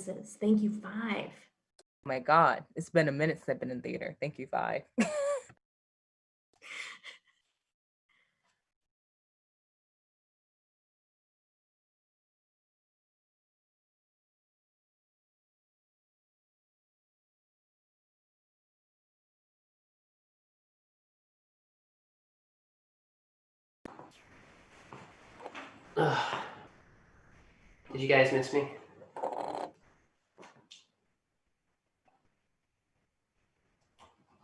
places. Thank you, 5. Oh my God, it's been a minute since I've been in theater. Thank you, 5. Did you guys miss me?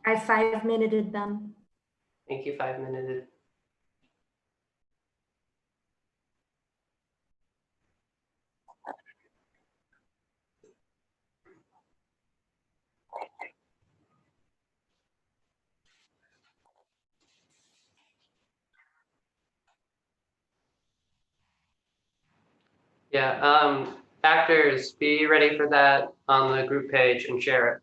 I 5-minuted them. Thank you, 5-minuted. Yeah, actors, be ready for that on the group page and share it.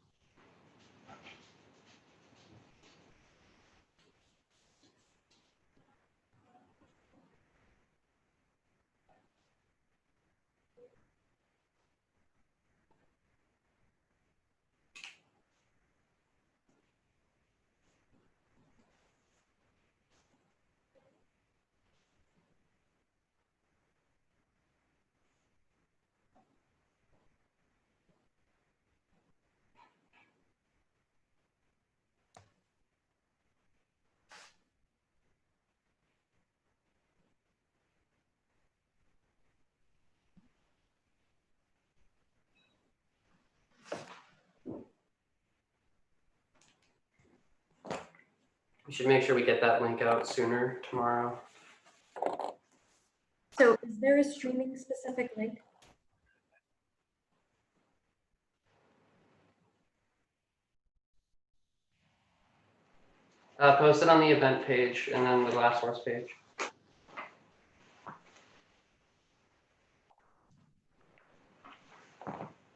We should make sure we get that link out sooner tomorrow. So is there a streaming specific link? Post it on the event page and then the Glass Horse page.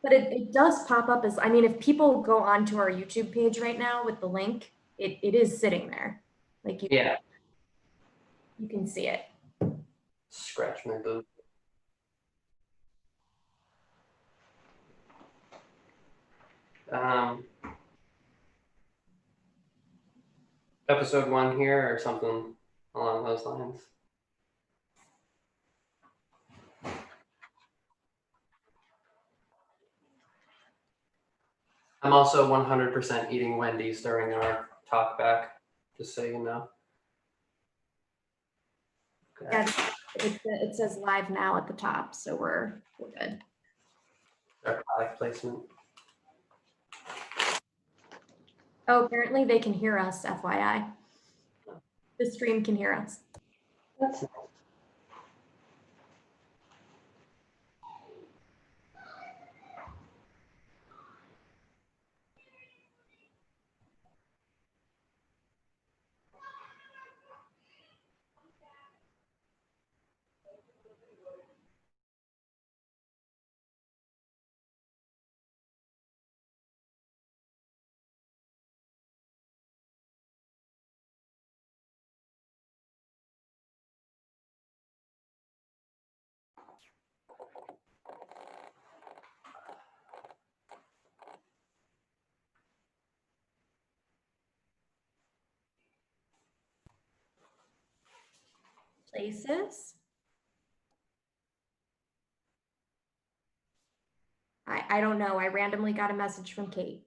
But it does pop up as, I mean, if people go onto our YouTube page right now with the link, it is sitting there. Like you can see it. Scratch my boob. Episode 1 here or something along those lines. I'm also 100% eating Wendy's during our talk back, just so you know. Okay. Yeah, it says live now at the top, so we're good. Our product placement. Oh, apparently they can hear us, FYI. The stream can hear us. That's nice. Places. I don't know. I randomly got a message from Kate.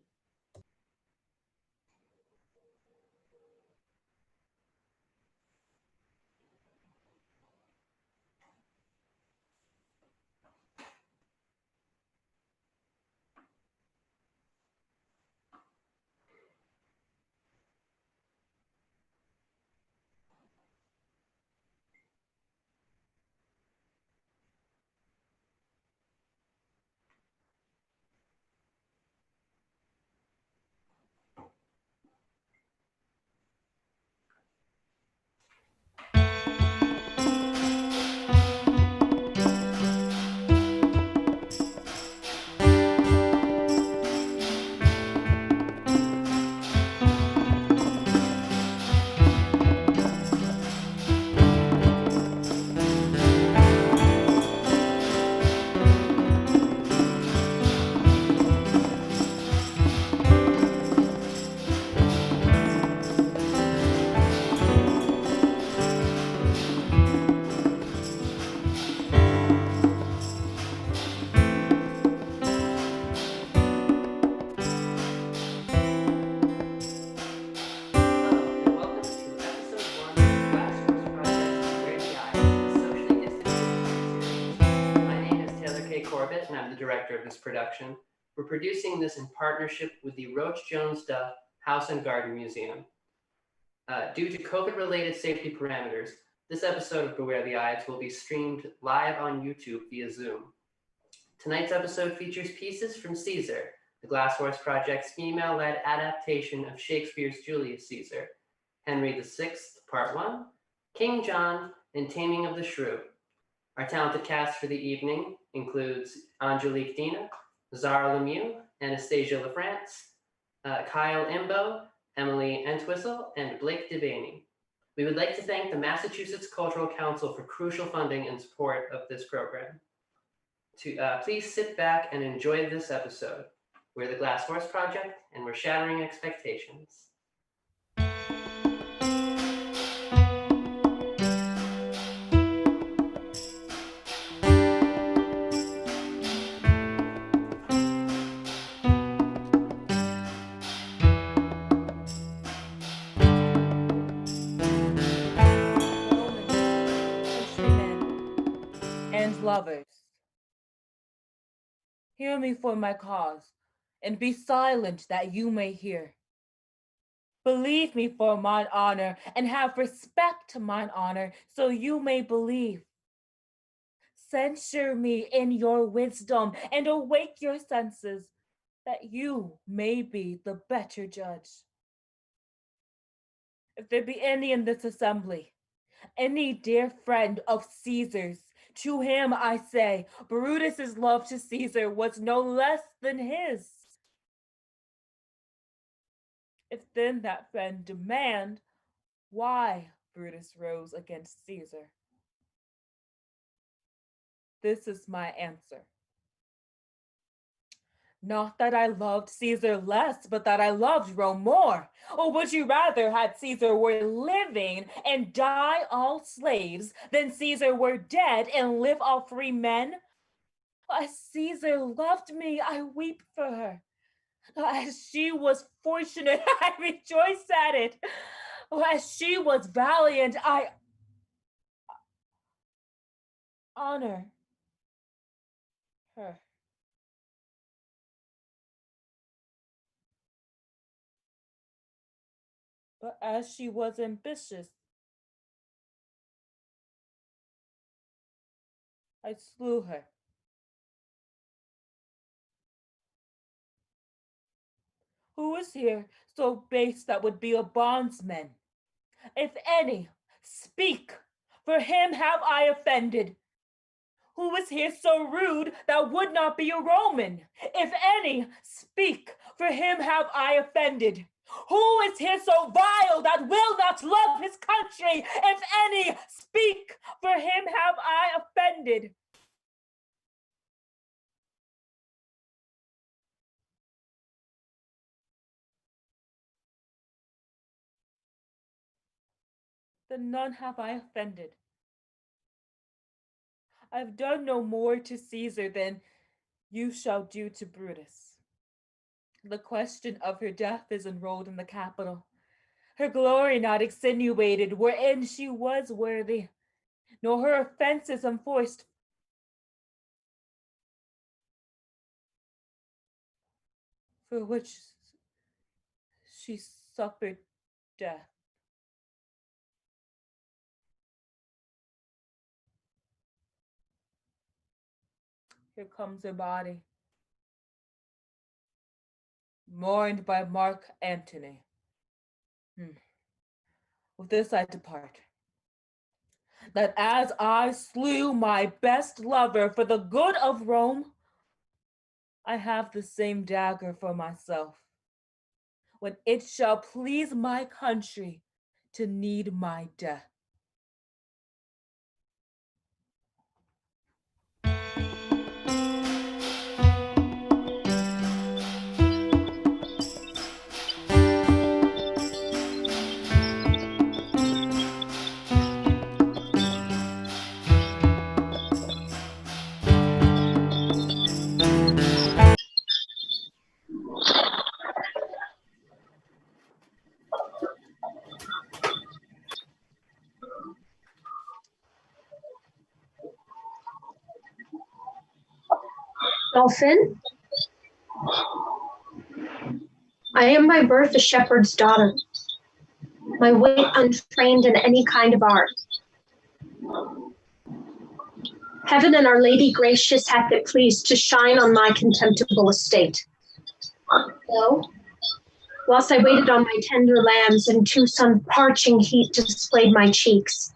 this production, we're producing this in partnership with the Rotch-Jones-Duff House and Garden Museum. Due to COVID-related safety parameters, this episode of Beware the Ides will be streamed live on YouTube via Zoom. Tonight's episode features pieces from Caesar, the Glass Horse Project's female-led adaptation of Shakespeare's Julius Caesar, Henry VI, Part 1, King John, and Taming of the Shrew. Our talented cast for the evening includes Angelique Dina, Zara Lemieux, Anastasia LaFrance, Kyle Imbo, Emily Entwistle, and Blake Devaney. We would like to thank the Massachusetts Cultural Council for crucial funding and support of this program. Please sit back and enjoy this episode. We're the Glass Horse Project, and we're shattering expectations. Lovers, hear me for my cause, and be silent that you may hear. Believe me for mine honor, and have respect to mine honor, so you may believe. Censure me in your wisdom, and awake your senses, that you may be the better judge. If there be any in this assembly, any dear friend of Caesar's, to him I say, Brutus's love to Caesar was no less than his. If then that friend demand why Brutus rose against Caesar, this is my answer. Not that I loved Caesar less, but that I loved Rome more. Or would you rather had Caesar were living and die all slaves than Caesar were dead and live all free men? As Caesar loved me, I weep for her. As she was fortunate, I rejoice at it. As she was valiant, I honor her. But as she was ambitious, I slew her. Who is here so base that would be a bondsman? If any, speak, for him have I offended. Who is here so rude that would not be a Roman? If any, speak, for him have I offended. Who is here so vile that will not love his country? If any, speak, for him have I offended. Then none have I offended. I've done no more to Caesar than you shall do to Brutus. The question of her death is enrolled in the Capitol. Her glory not extenuated, wherein she was worthy, nor her offenses enforced. For which she suffered death. Here comes her body, mourned by Mark Antony. With this I depart, that as I slew my best lover for the good of Rome, I have the same dagger for myself, when it shall please my country to need my death. Dolphin, I am by birth a shepherd's daughter, my wit untrained in any kind of art. Heaven and Our Lady gracious hath it pleased to shine on my contemptible estate. So, whilst I waited on my tender lambs, and to some parching heat displayed my cheeks,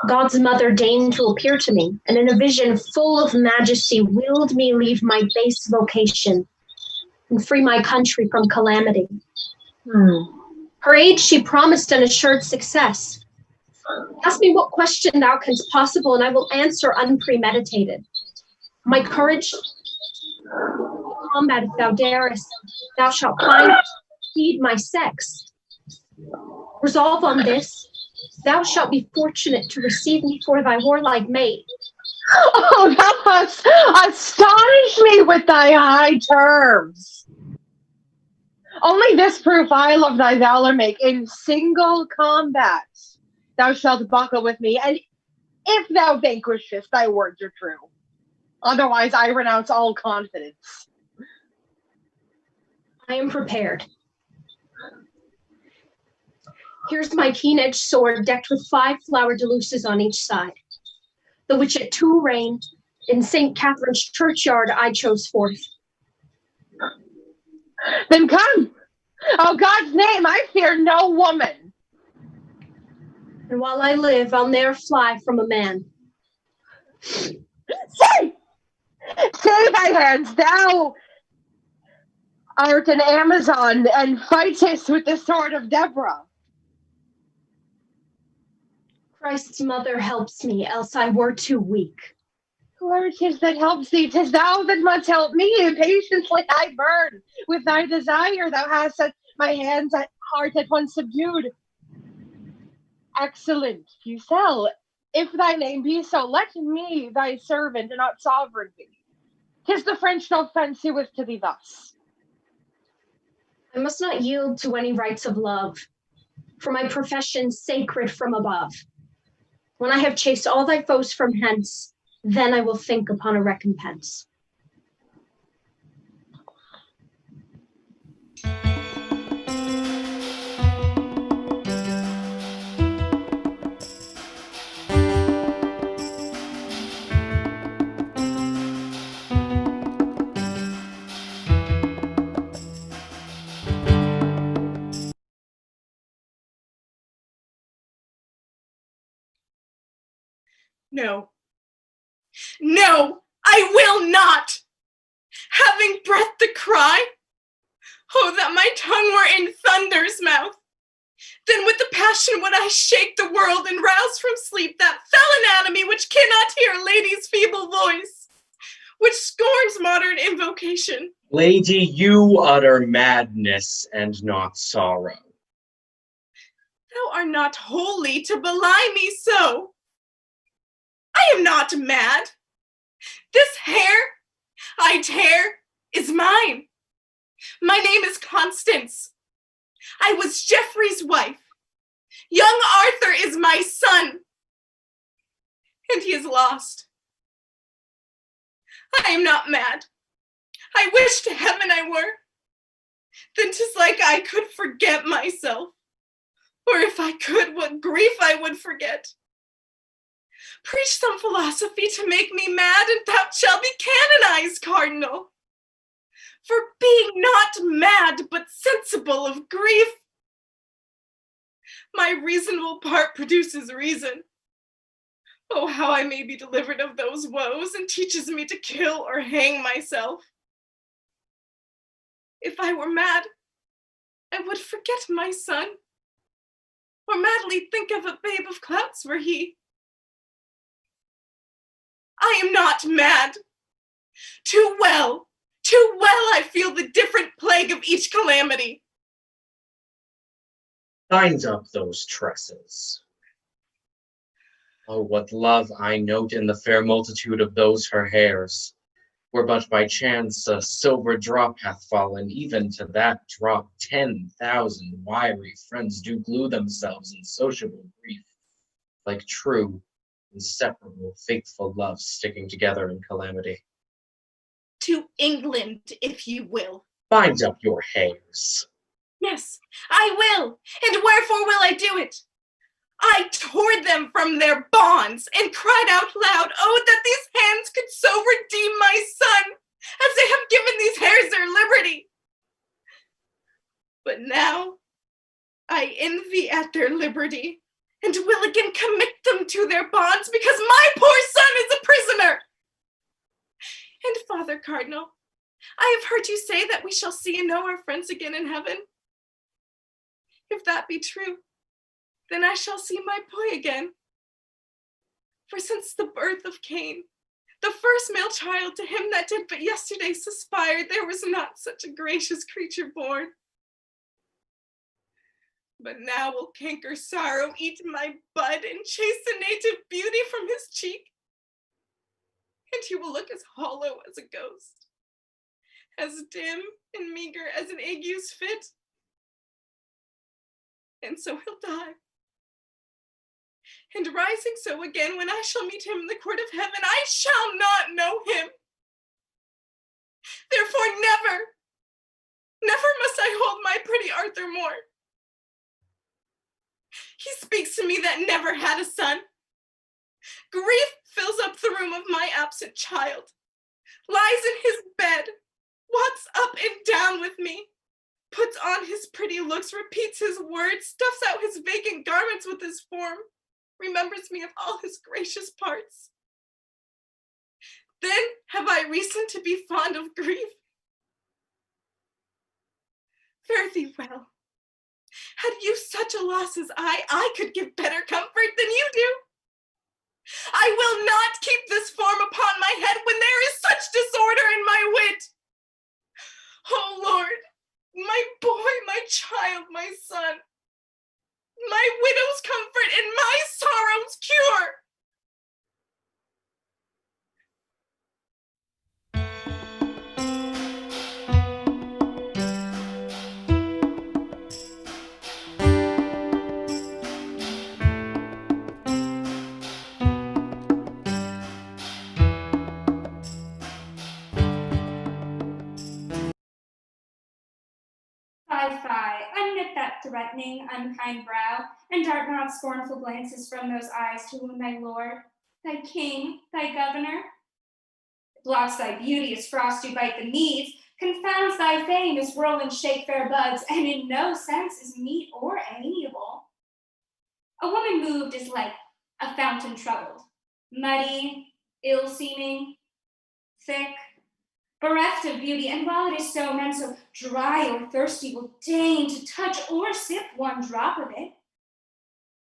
God's mother deigned to appear to me, and in a vision full of majesty willed me leave my base vocation and free my country from calamity. Her aid she promised and assured success. Ask me what question thou canst possible, and I will answer unpremeditated. My courage, combat if thou darest, thou shalt find feed my sex. Resolve on this, thou shalt be fortunate to receive me for thy warlike mate. Oh, thou hast astonished me with thy high terms. Only this proof I'll of thy valor make: in single combat thou shalt buckle with me, and if thou vanquishest, thy words are true. Otherwise I renounce all confidence. I am prepared. Here's my keen-edged sword decked with 5 flowered deluces on each side, the which at 2 reign in St. Catherine's churchyard I chose forth. Then come! Oh, God's name, I fear no woman. And while I live, I'll ne'er fly from a man. Say thy hands, thou art an Amazon, and fightest with the sword of Deborah. Christ's mother helps me, else I were too weak. Whoever 'tis that helps thee, 'tis thou that must help me. Impatiently I burn with thy desire. Thou hast set my hands at heart at once subdued. Excellent, Pucelle. If thy name be so, let me thy servant and not sovereign be. 'Tis the French no offense with to thee thus. I must not yield to any rights of love, for my profession sacred from above. When I have chased all thy foes from hence, then I will think upon a recompense. No. No, I will not! Having breath to cry, oh, that my tongue were in thunder's mouth! Then with the passion would I shake the world and rouse from sleep that fell anatomy which cannot hear a lady's feeble voice, which scorns modern invocation. Lady, you utter madness and not sorrow. Thou art not wholly to belie me so. I am not mad. This hair I tear is mine. My name is Constance. I was Geoffrey's wife. Young Arthur is my son, and he is lost. I am not mad. I wish to heaven I were. Then 'tis like I could forget myself. Or if I could, what grief I would forget. Preach some philosophy to make me mad, and thou shalt be canonized, Cardinal. For being not mad, but sensible of grief, my reasonable part produces reason. Oh, how I may be delivered of those woes, and teaches me to kill or hang myself. If I were mad, I would forget my son, or madly think of a babe of clouts were he. I am not mad. Too well I feel the different plague of each calamity. Bind up those tresses. Oh, what love I note in the fair multitude of those her hairs, where but by chance a silver drop hath fallen, even to that drop 10,000 wiry friends do glue themselves in sociable grief, like true, inseparable, faithful love sticking together in calamity. to England, if you will. Bind up your hairs. Yes, I will. And wherefore will I do it? I tore them from their bonds and cried out loud, oh, that these hands could so redeem my son, as they have given these hairs their liberty. But now I envy at their liberty, and will again commit them to their bonds, because my poor son is a prisoner. And Father Cardinal, I have heard you say that we shall see and know our friends again in heaven. If that be true, then I shall see my boy again. For since the birth of Cain, the first male child to him that did but yesterday suspire, there was not such a gracious creature born. But now will canker sorrow eat my bud and chase the native beauty from his cheek. And he will look as hollow as a ghost, as dim and meager as an ague's fit. And so he'll die. And rising so again, when I shall meet him in the court of heaven, I shall not know him. Therefore never, never must I hold my pretty Arthur more. He speaks to me that never had a son. Grief fills up the room of my absent child, lies in his bed, walks up and down with me, puts on his pretty looks, repeats his words, stuffs out his vacant garments with his form, remembers me of all his gracious parts. Then have I reason to be fond of grief. Fare thee well. Had you such a loss as I could give better comfort than you do. I will not keep this form upon my head when there is such disorder in my wit. Oh Lord, my boy, my child, my son, my widow's comfort and my sorrow's cure. Fie, unknit that threatening, unkind brow, and dart not scornful glances from those eyes to whom thy lord, thy king, thy governor blocks thy beauty as frost do bite the meads, confounds thy fame as whirling shake fair buds, and in no sense is meet or amiable. A woman moved is like a fountain troubled, muddy, ill-seeming, thick, bereft of beauty, and while it is so, none so dry or thirsty will deign to touch or sip one drop of it.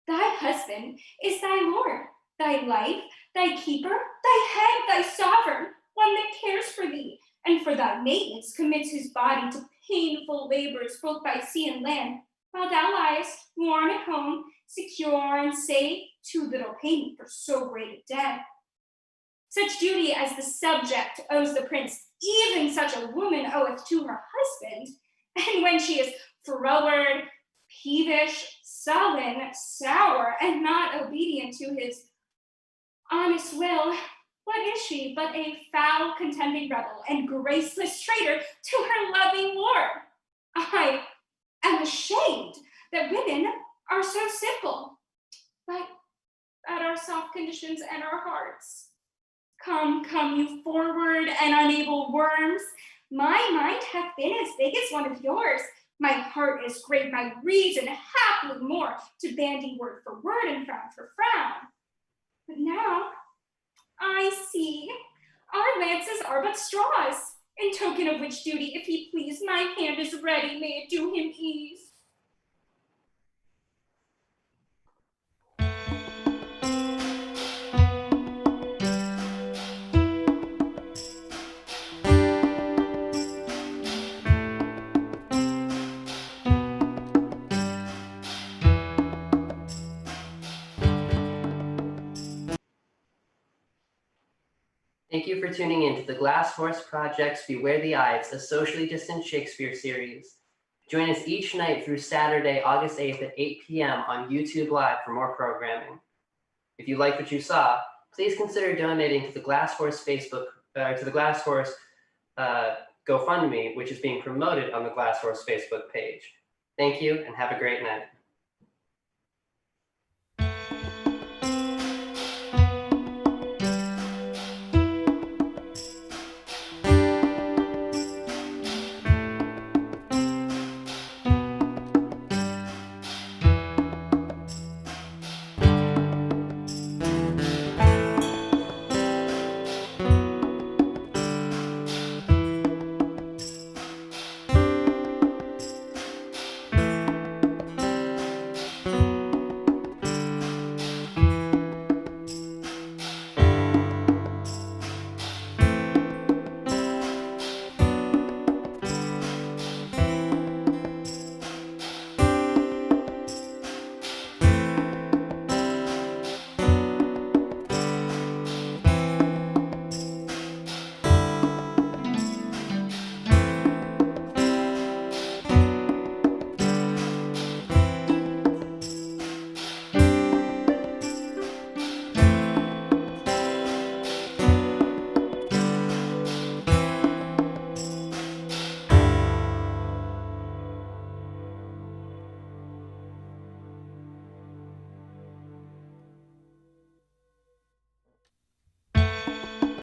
Thy husband is thy lord, thy life, thy keeper, thy head, thy sovereign, one that cares for thee, and for thy maintenance commits his body to painful labors both by sea and land, while thou liest warm at home, secure and safe, too little payment for so great a debt. Such duty as the subject owes the prince, even such a woman oweth to her husband, and when she is froward, peevish, sullen, sour, and not obedient to his honest will, what is she but a foul contending rebel and graceless traitor to her loving lord? I am ashamed that women are so simple, but at our soft conditions and our hearts. Come, you forward and unable worms. My mind hath been as big as one of yours. My heart is great, my reason haply more, to bandy word for word and frown for frown. But now I see our lances are but straws, in token of which duty, if he please, my hand is ready, may it do him ease. Thank you for tuning in to the Glass Horse Project's Beware the Ides, a socially distant Shakespeare series. Join us each night through Saturday, August 8th at 8 p.m. on YouTube Live for more programming. If you like what you saw, please consider donating to the Glass Horse GoFundMe, which is being promoted on the Glass Horse Facebook page. Thank you and have a great night.